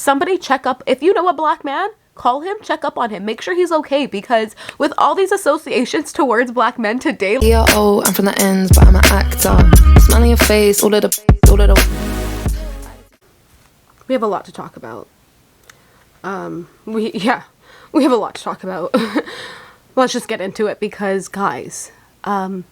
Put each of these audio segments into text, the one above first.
somebody check up. If you know a black man, call him, check up on him, make sure he's okay, because with all these associations towards black men today. Yeah, oh, I'm from the ends, but I'm an actor. Smiling your face, all of the. We have a lot to talk about. We have a lot to talk about. Let's just get into it, because guys, I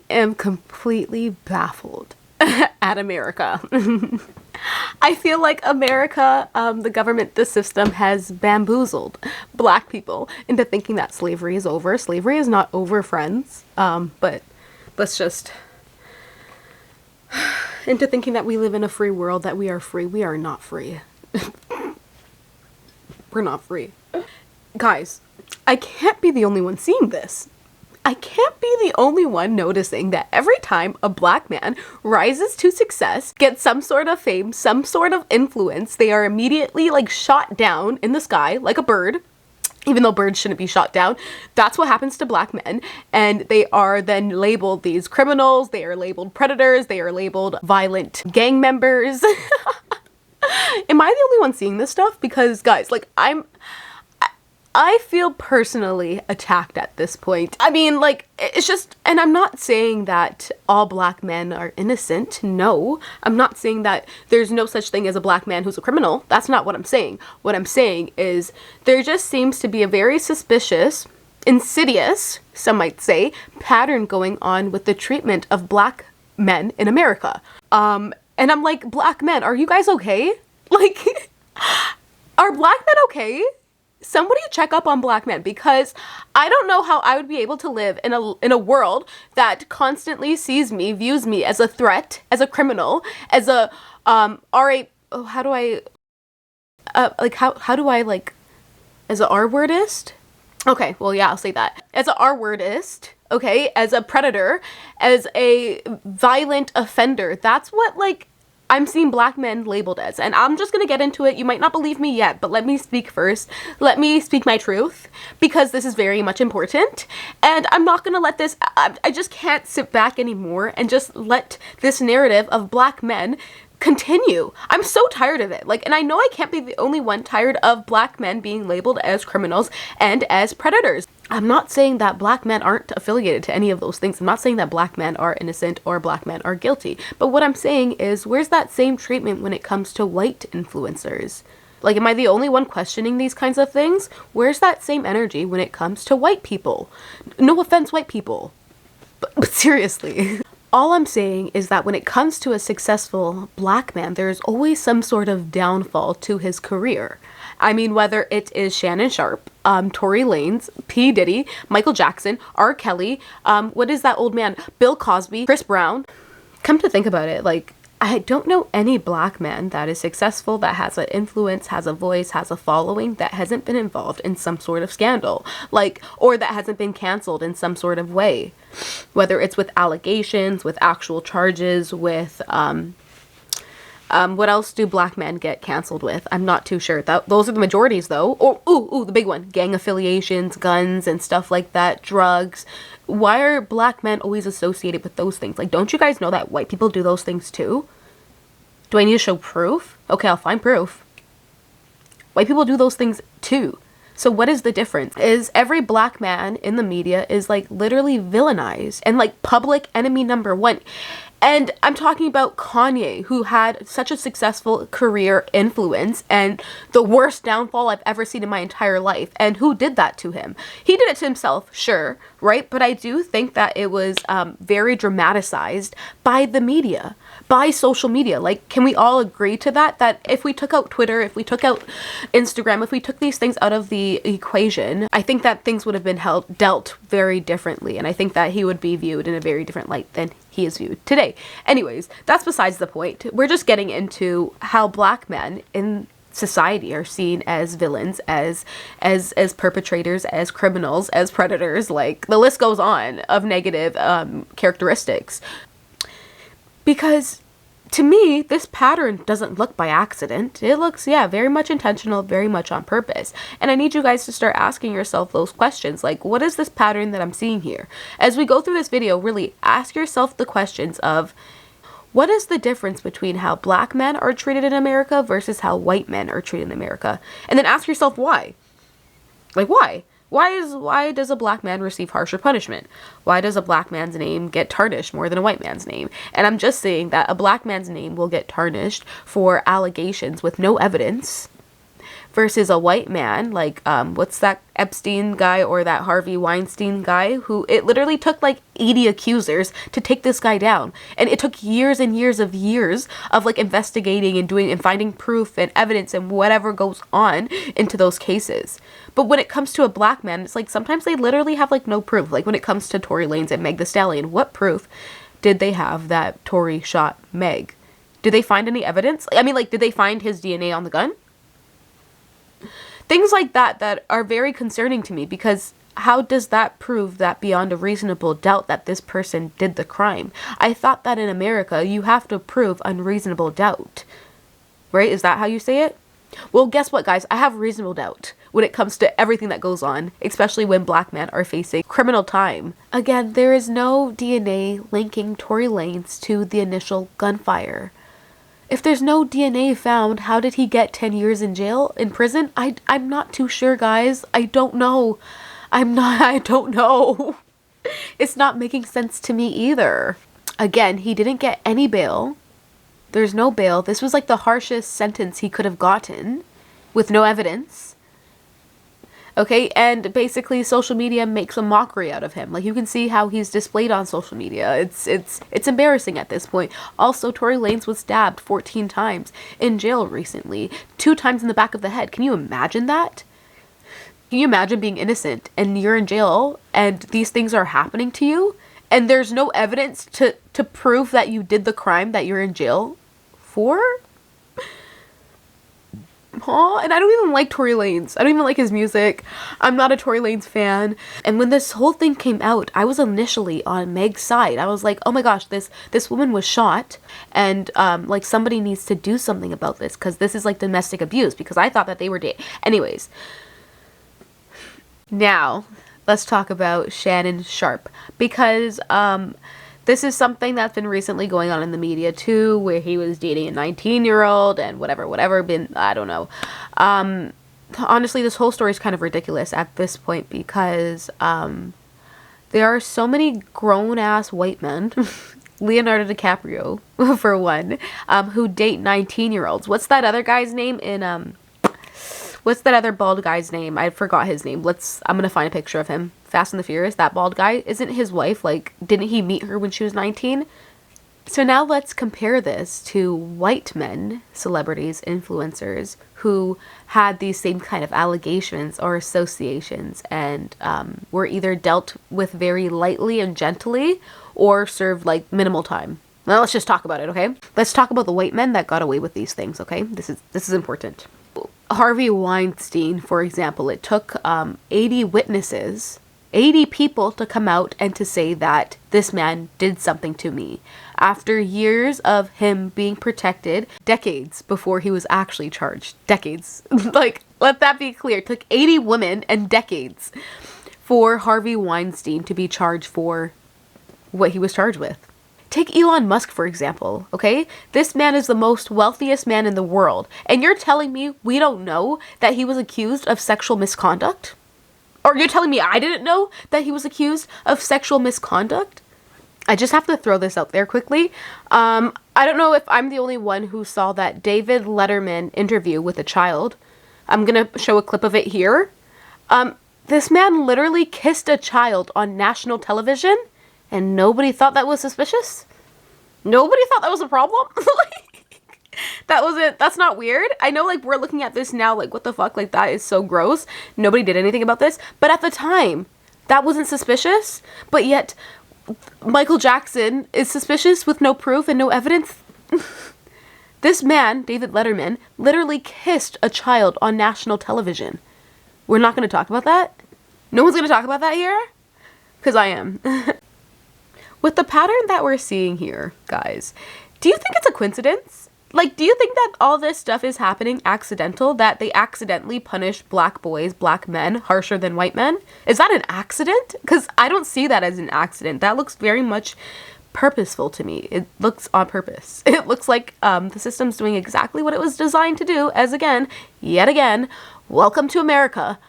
am completely baffled at America. I feel like America, the government, the system has bamboozled black people into thinking that slavery is over. Slavery is not over, friends. But let's just... into thinking that we live in a free world, that we are free. We are not free. We're not free. Guys, I can't be the only one seeing this. I can't be the only one noticing that every time a black man rises to success, gets some sort of fame, some sort of influence, they are immediately like shot down in the sky like a bird. Even though birds shouldn't be shot down, that's what happens to black men. And they are then labeled these criminals, they are labeled predators, they are labeled violent gang members. Am I the only one seeing this stuff? Because guys, like I feel personally attacked at this point. I mean, like, it's just, and I'm not saying that all black men are innocent. No, I'm not saying that there's no such thing as a black man who's a criminal. That's not what I'm saying. What I'm saying is there just seems to be a very suspicious, insidious, some might say, pattern going on with the treatment of black men in America. And I'm like, black men, are you guys okay? Like, are black men okay? Somebody check up on black men, because I don't know how I would be able to live in a world that constantly sees me, views me as a threat, as a criminal, as a how do I as a R-wordist? Okay, well yeah, I'll say that. As a R-wordist, okay, as a predator, as a violent offender. That's what like I'm seeing black men labeled as. And I'm just gonna get into it. You might not believe me yet, but let me speak first. Let me speak my truth, because this is very much important. And I'm not gonna let this, I just can't sit back anymore and just let this narrative of black men continue. I'm so tired of it. Like, and I know I can't be the only one tired of black men being labeled as criminals and as predators. I'm not saying that black men aren't affiliated to any of those things. I'm not saying that black men are innocent or black men are guilty. But what I'm saying is, where's that same treatment when it comes to white influencers? Like, am I the only one questioning these kinds of things? Where's that same energy when it comes to white people? No offense, white people. But seriously. All I'm saying is that when it comes to a successful black man, there's always some sort of downfall to his career. I mean, whether it is Shannon Sharpe, Tory Lanez, P. Diddy, Michael Jackson, R. Kelly, what is that old man? Bill Cosby, Chris Brown. Come to think about it, like, I don't know any black man that is successful, that has an influence, has a voice, has a following, that hasn't been involved in some sort of scandal, like, or that hasn't been canceled in some sort of way. Whether it's with allegations, with actual charges, with, what else do black men get canceled with? I'm not too sure. Those are the majorities, though. Or, ooh, the big one. Gang affiliations, guns, and stuff like that. Drugs. Why are black men always associated with those things? Like, don't you guys know that white people do those things too? Do I need to show proof? Okay, I'll find proof. White people do those things too. So what is the difference? Is every black man in the media is like literally villainized and like public enemy number one. And I'm talking about Kanye, who had such a successful career, influence, and the worst downfall I've ever seen in my entire life. And who did that to him? He did it to himself, sure, right? But I do think that it was very dramatized by the media, by social media. Like, can we all agree to that? That if we took out Twitter, if we took out Instagram, if we took these things out of the equation, I think that things would have been dealt very differently. And I think that he would be viewed in a very different light than he is viewed today. Anyways, that's besides the point. We're just getting into how black men in society are seen as villains, as perpetrators, as criminals, as predators. Like, the list goes on of negative characteristics. Because to me, this pattern doesn't look by accident. It looks, yeah, very much intentional, very much on purpose. And I need you guys to start asking yourself those questions. Like, what is this pattern that I'm seeing here? As we go through this video, really ask yourself the questions of, What is the difference between how black men are treated in America versus how white men are treated in America? And then ask yourself why. Like, why? Why does a black man receive harsher punishment? Why does a black man's name get tarnished more than a white man's name? And I'm just saying that a black man's name will get tarnished for allegations with no evidence versus a white man, like, what's that Epstein guy or that Harvey Weinstein guy, who it literally took like 80 accusers to take this guy down. And it took years and years of like investigating and doing and finding proof and evidence and whatever goes on into those cases. But when it comes to a black man, it's like sometimes they literally have like no proof. Like when it comes to Tory Lanez and Meg Thee Stallion, what proof did they have that Tory shot Meg? Did they find any evidence? I mean, like, did they find his DNA on the gun? Things like that are very concerning to me, because how does that prove that beyond a reasonable doubt that this person did the crime? I thought that in America you have to prove unreasonable doubt. Right? Is that how you say it? Well, guess what, guys? I have reasonable doubt when it comes to everything that goes on, especially when black men are facing criminal time. Again, there is no DNA linking Tory Lanez to the initial gunfire. If there's no DNA found, how did he get 10 years in jail, in prison? I'm not too sure, guys. I don't know. I don't know. It's not making sense to me either. Again, he didn't get any bail. There's no bail. This was like the harshest sentence he could have gotten with no evidence. Okay, and basically social media makes a mockery out of him. Like, you can see how he's displayed on social media. It's embarrassing at this point. Also, Tory Lanez was stabbed 14 times in jail recently. 2 times in the back of the head. Can you imagine that? Can you imagine being innocent and you're in jail and these things are happening to you and there's no evidence to prove that you did the crime that you're in jail for? And I don't even like Tory Lanez. I don't even like his music. I'm not a Tory Lanez fan. And when this whole thing came out, I was initially on Meg's side. I was like, oh my gosh, this woman was shot, and like somebody needs to do something about this, because this is like domestic abuse, because I thought that they were dating. Anyways, now let's talk about Shannon Sharpe, because this is something that's been recently going on in the media too, where he was dating a 19-year-old and whatever, I don't know. Honestly, this whole story is kind of ridiculous at this point, because there are so many grown-ass white men, Leonardo DiCaprio, for one, who date 19-year-olds. What's that other guy's name in, what's that other bald guy's name? I forgot his name. I'm gonna find a picture of him. Fast and the Furious, that bald guy. Isn't his wife, like, didn't he meet her when she was 19? So now let's compare this to white men, celebrities, influencers, who had these same kind of allegations or associations and were either dealt with very lightly and gently or served, like, minimal time. Now let's just talk about it, okay? Let's talk about the white men that got away with these things, okay? This is important. Harvey Weinstein, for example, it took 80 witnesses, 80 people to come out and to say that this man did something to me. After years of him being protected, decades before he was actually charged. Decades. Like, let that be clear. It took 80 women and decades for Harvey Weinstein to be charged for what he was charged with. Take Elon Musk, for example, okay? This man is the most wealthiest man in the world. And you're telling me we don't know that he was accused of sexual misconduct? Or you're telling me I didn't know that he was accused of sexual misconduct? I just have to throw this out there quickly. I don't know if I'm the only one who saw that David Letterman interview with a child. I'm gonna show a clip of it here. This man literally kissed a child on national television, and nobody thought that was suspicious? Nobody thought that was a problem? That's not weird. I know, like, we're looking at this now, like, what the fuck, like, that is so gross. Nobody did anything about this. But at the time, that wasn't suspicious. But yet, Michael Jackson is suspicious with no proof and no evidence. This man, David Letterman, literally kissed a child on national television. We're not going to talk about that? No one's going to talk about that here? Because I am. With the pattern that we're seeing here, guys, do you think it's a coincidence? Like, do you think that all this stuff is happening accidental? That they accidentally punish black boys, black men, harsher than white men? Is that an accident? Because I don't see that as an accident. That looks very much purposeful to me. It looks on purpose. It looks like the system's doing exactly what it was designed to do, as again, yet again, welcome to America.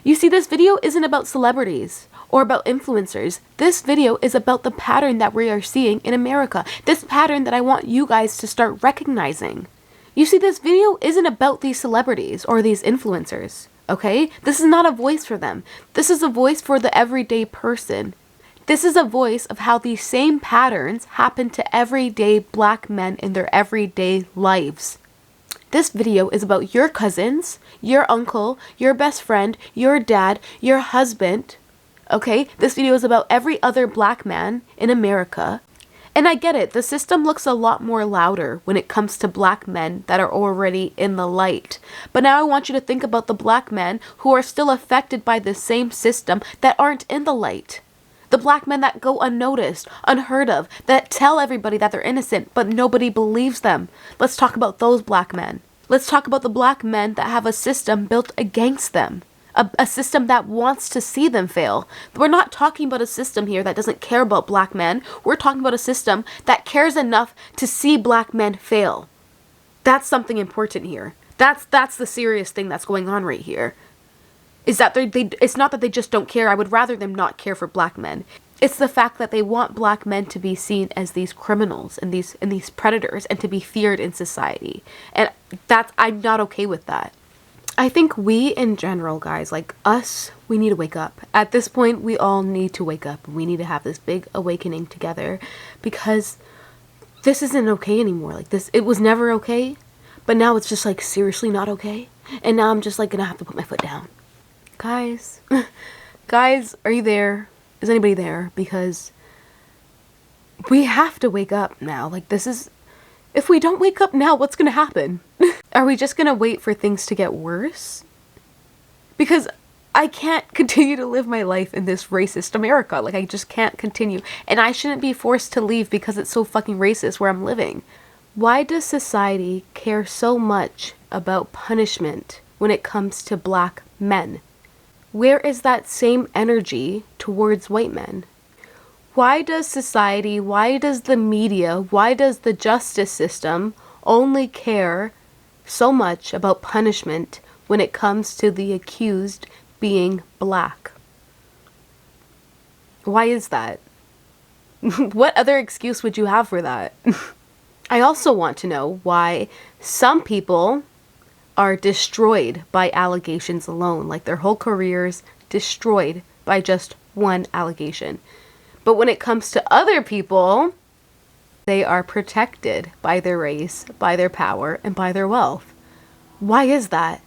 You see, this video isn't about celebrities or about influencers. This video is about the pattern that we are seeing in America. This pattern that I want you guys to start recognizing. You see, this video isn't about these celebrities or these influencers, okay? This is not a voice for them. This is a voice for the everyday person. This is a voice of how these same patterns happen to everyday black men in their everyday lives. This video is about your cousins, your uncle, your best friend, your dad, your husband, okay? This video is about every other black man in America. And I get it, the system looks a lot more louder when it comes to black men that are already in the light. But now I want you to think about the black men who are still affected by the same system that aren't in the light. The black men that go unnoticed, unheard of, that tell everybody that they're innocent, but nobody believes them. Let's talk about those black men. Let's talk about the black men that have a system built against them. A system that wants to see them fail. We're not talking about a system here that doesn't care about black men. We're talking about a system that cares enough to see black men fail. That's something important here. That's the serious thing that's going on right here. Is that it's not that they just don't care. I would rather them not care for black men. It's the fact that they want black men to be seen as these criminals and these predators and to be feared in society. And I'm not okay with that. I think we in general, guys, like us, we need to wake up. At this point, we all need to wake up. We need to have this big awakening together because this isn't okay anymore. Like this, it was never okay, but now it's just like seriously not okay. And now I'm just like gonna have to put my foot down. Guys, guys, are you there? Is anybody there? Because we have to wake up now. Like this is, if we don't wake up now, what's gonna happen? Are we just gonna wait for things to get worse? Because I can't continue to live my life in this racist America. Like, I just can't continue. And I shouldn't be forced to leave because it's so fucking racist where I'm living. Why does society care so much about punishment when it comes to black men? Where is that same energy towards white men? Why does society, why does the media, why does the justice system only care so much about punishment when it comes to the accused being black? Why is that? What other excuse would you have for that? I also want to know why some people are destroyed by allegations alone, like their whole careers destroyed by just one allegation. But when it comes to other people, they are protected by their race, by their power, and by their wealth. Why is that?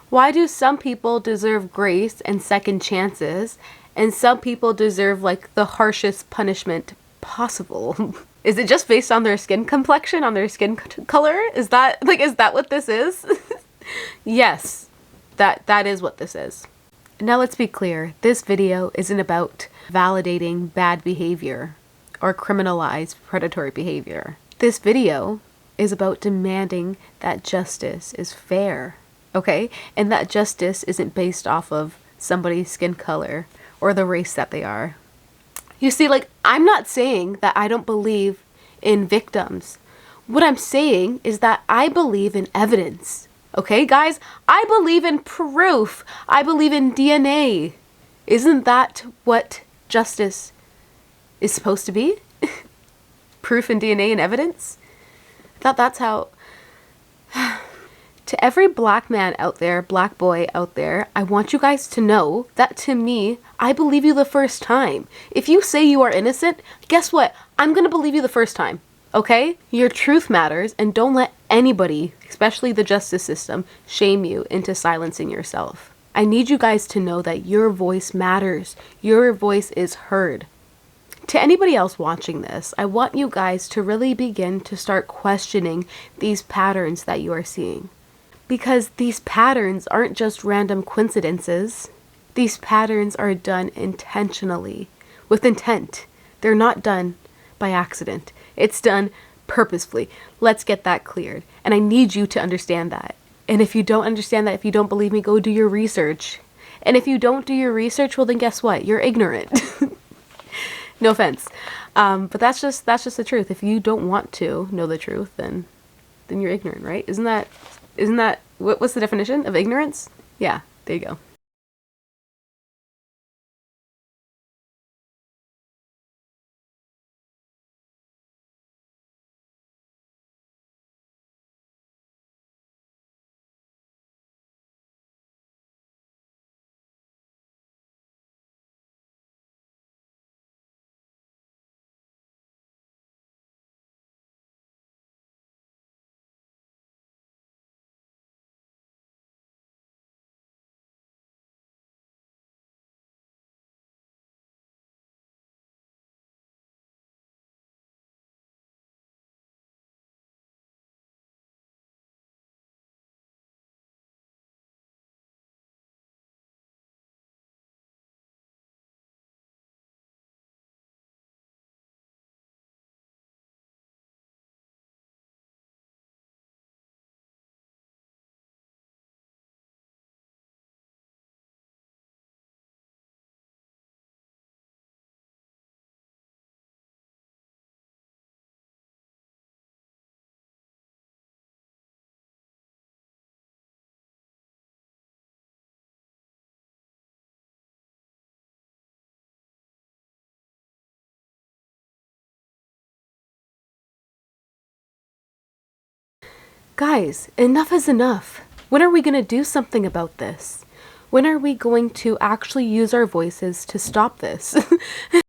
Why do some people deserve grace and second chances, and some people deserve like the harshest punishment possible? Is it just based on their skin complexion, on their skin color? Is that what this is? Yes, that is what this is. Now let's be clear. This video isn't about validating bad behavior or criminalize predatory behavior. This video is about demanding that justice is fair, okay? And that justice isn't based off of somebody's skin color or the race that they are. You see, like, I'm not saying that I don't believe in victims. What I'm saying is that I believe in evidence. Okay, guys? I believe in proof. I believe in DNA. Isn't that what justice is supposed to be? Proof and DNA and evidence? I thought that's how... To every black man out there, black boy out there, I want you guys to know that to me, I believe you the first time. If you say you are innocent, guess what? I'm gonna believe you the first time. Okay? Your truth matters, and don't let anybody, especially the justice system, shame you into silencing yourself. I need you guys to know that your voice matters. Your voice is heard. To anybody else watching this, I want you guys to really begin to start questioning these patterns that you are seeing. Because these patterns aren't just random coincidences. These patterns are done intentionally, with intent. They're not done by accident. It's done purposefully. Let's get that cleared. And I need you to understand that. And if you don't understand that, if you don't believe me, go do your research. And if you don't do your research, well then guess what? You're ignorant. No offense. But that's just the truth. If you don't want to know the truth, then you're ignorant, right? Isn't that what's the definition of ignorance? Yeah, there you go. Guys, enough is enough. When are we going to do something about this? When are we going to actually use our voices to stop this?